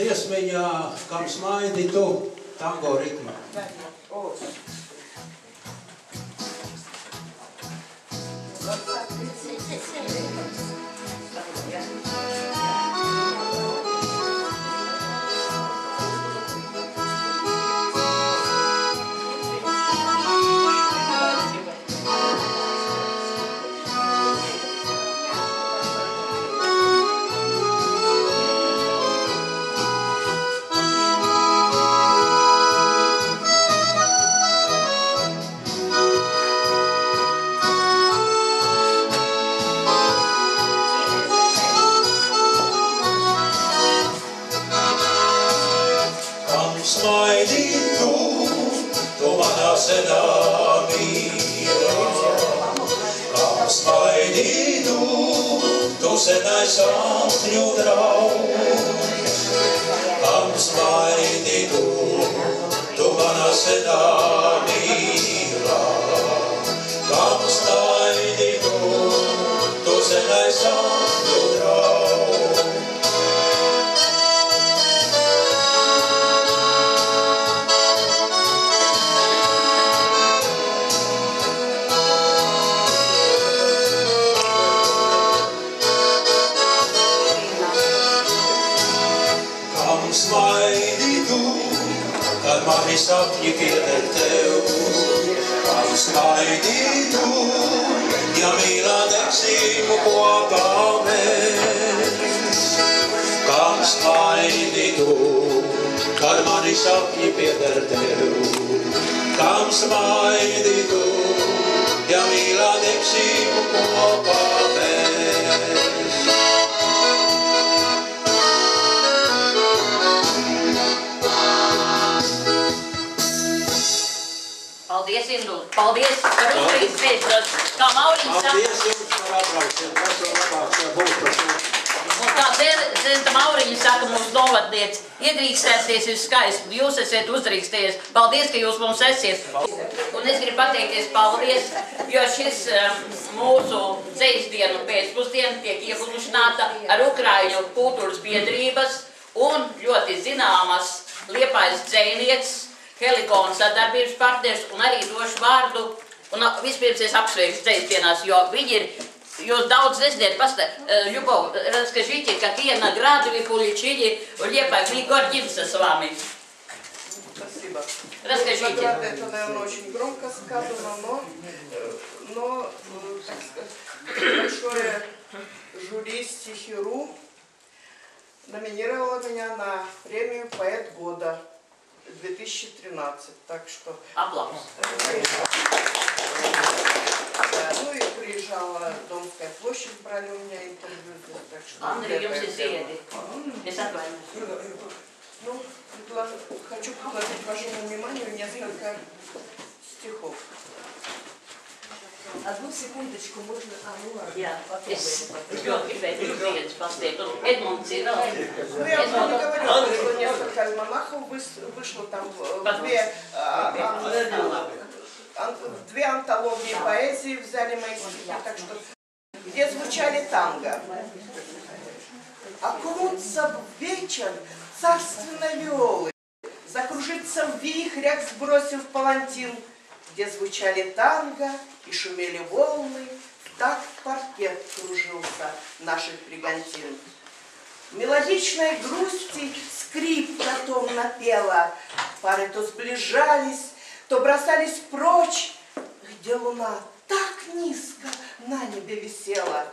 dziesmiņā, kam smaidi tu, tango ritmā. Paldies par uzbrīdēšanos, kā Mauriņš saka. Paldies jums par atbraucienu, kas vēl labāk būs par to. Un kā Zenta Mauriņa saka, mūsu novadniec, iedrīkstēties ir skaisti, jūs esat uzdrīkstējies. Paldies, ka jūs mums esiet. Un es gribu pateikties paldies, jo šis mūsu dzejsdienu pēcpusdienu tiek iepludināta ar Ukraiņu kultūras biedrības un ļoti zināmas Liepājas dzejnieces, Helikona sadarbības partners, un arī došu vārdu, un vispirms es apsveikšu dzejsdienās, jo viņi ir, jūs daudz neziniet, Любовь, расскажите, какие награды вы получили в Лепае, мы гордимся с вами. Спасибо. Расскажите. Награды, это, наверное, очень громко сказано, но так сказать, большое жюри Стихи.ру номинировало меня на премию «Поэт года» 2013, так что... Аплодис. Да, ну и приезжала Домская площадь, брали у меня интервью, так что... Андрей, jums ir ziedi. Es atvainojos. Ну, хочу предложить вашему вниманию несколько стихов. Одну секундочку, можно... Jā, es ļoti gribēju viens pasniegt, un Edmunds ir vēl. Ну, я уже не говорю, что несколько альманахов вышло там две антологии поэзии взяли мои стихи, так что где звучали танго. Окунуться в вечер царственно виолы, закружиться в вихрях, сбросив палантин, где звучали танго и шумели волны, так паркет кружился наших бригантин. В мелодичной грусти скрипка томно пела, пары то сближались, то бросались прочь, где луна так низко на небе висела.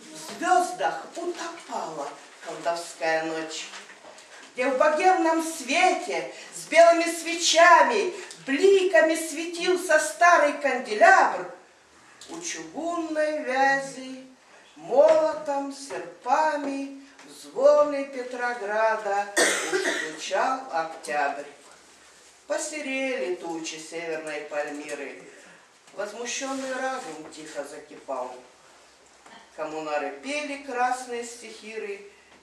В звездах утопала колдовская ночь, где в богемном свете с белыми свечами бликами светился старый канделябр, у чугунной вязи молотом, серпами в звоны Петрограда уж стучал октябрь. Посерели тучи северной Пальмиры, возмущенный разум тихо закипал. Коммунары пели красные стихиры,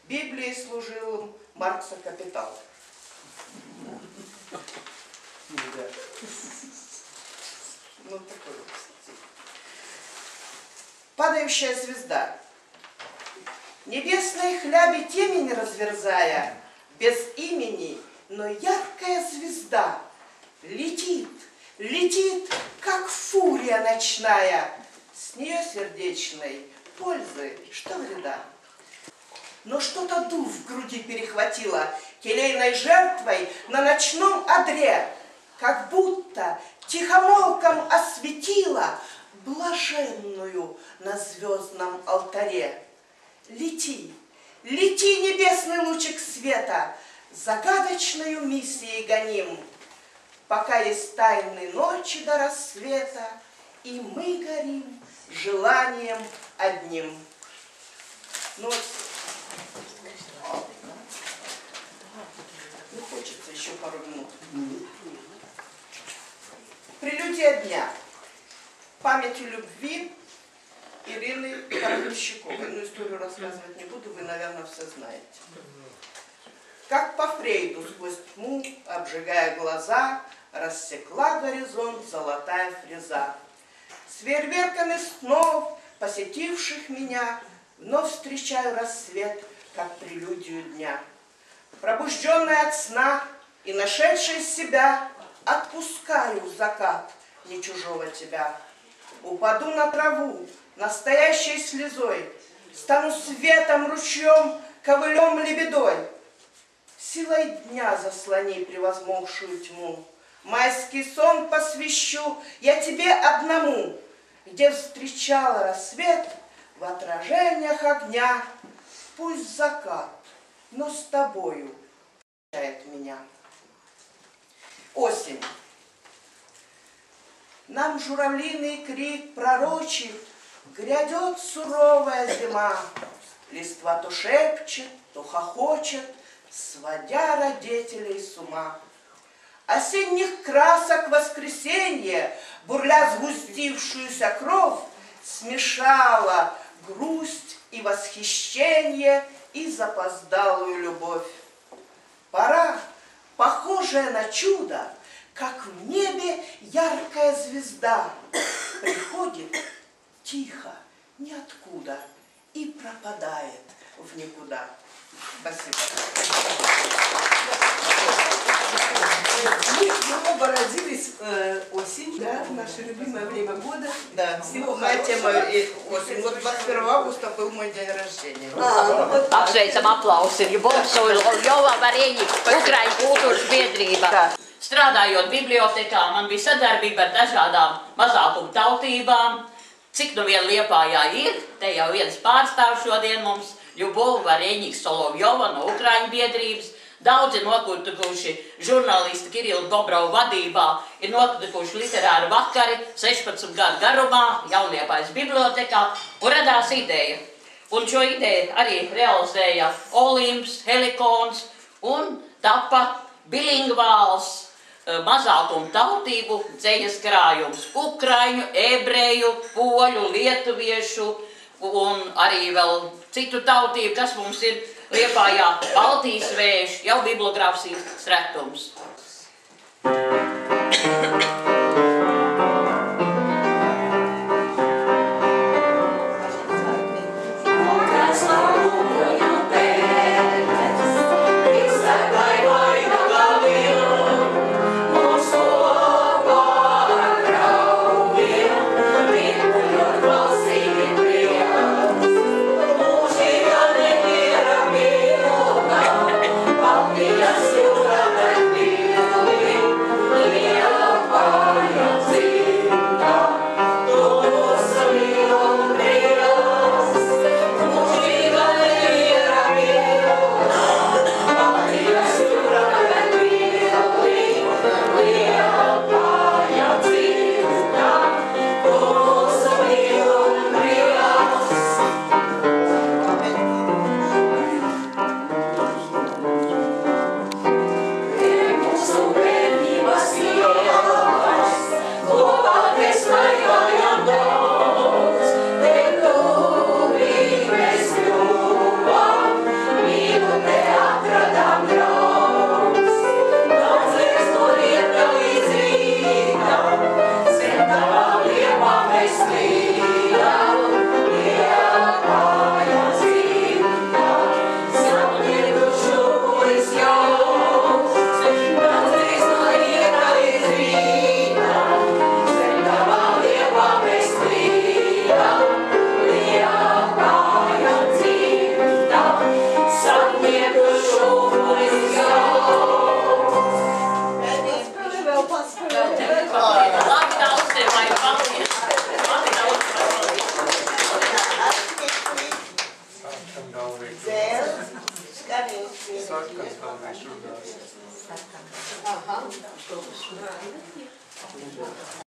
Библии служил им Маркса «Капитал». Ну, такой вот стих. Падающая звезда. Небесной хляби темень разверзая, без имени, но яркая звезда. Летит, летит, как фурия ночная. С нее сердечной пользы, что вреда. Но что-то дух в груди перехватило келейной жертвой на ночном одре, как будто тихомолком осветила блаженную на звездном алтаре. Лети, лети, небесный лучик света, загадочною миссией гоним, пока есть тайны ночи до рассвета, и мы горим желанием одним. Ну, хочется еще пару минут. Прелюдия дня. Памятью любви Ирины Королевщиковой. Ну, историю рассказывать не буду, вы, наверное, все знаете. Как по Фрейду сквозь тьму, обжигая глаза, рассекла горизонт золотая фреза. С фейерверками снов, посетивших меня, вновь встречаю рассвет, как прелюдию дня. Пробужденная от сна и нашедшая себя, отпускаю в закат не чужого тебя. Упаду на траву, настоящей слезой, стану светом, ручьем, ковылем, лебедой. Силой дня заслони превозмогшую тьму, майский сон посвящу я тебе одному, где встречала рассвет в отражениях огня. Пусть закат, но с тобою встречает меня. Осень. Нам журавлиный крик пророчит, грядет суровая зима. Листва то шепчет, то хохочет, сводя родителей с ума. Осенних красок воскресенье, бурля сгустившуюся кровь, смешала грусть и восхищение и запоздалую любовь. Пора, похожая на чудо, как в небе яркая звезда, приходит тихо, ниоткуда, и пропадает в никуда. Спасибо. Мы оба родились осень, да, наше любимое время года. Да, моя тема осень. Вот 21 августа был мой день рождения. Apsveicam aplausi, Bolsojova Varēņik, Ukraiņu kultūras biedrība. Strādājot bibliotekā, man bija sadarbība ar dažādām mazākumu tautībām. Cik nu vien Liepājā ir, te jau viens pārstāv šodien mums, Ļubova Varēņik Solovjova no Ukraiņu biedrības. Daudzi notikuši žurnālisti Kirila Dobrova vadībā, ir notikuši literāri vakari 16 gadu garumā, Jaunliepājas bibliotekā, un radās ideja. Un šo ideju arī realizēja Olimps, Helikons un tapa bilingvāls mazākumu tautību dzejas krājums. Ukraiņu, ebreju, poļu, lietuviešu un arī vēl citu tautību, kas mums ir Liepājā, Baltijas vējš, jau bibliogrāfijas retums. sarkans vēl viņš runās. Ага.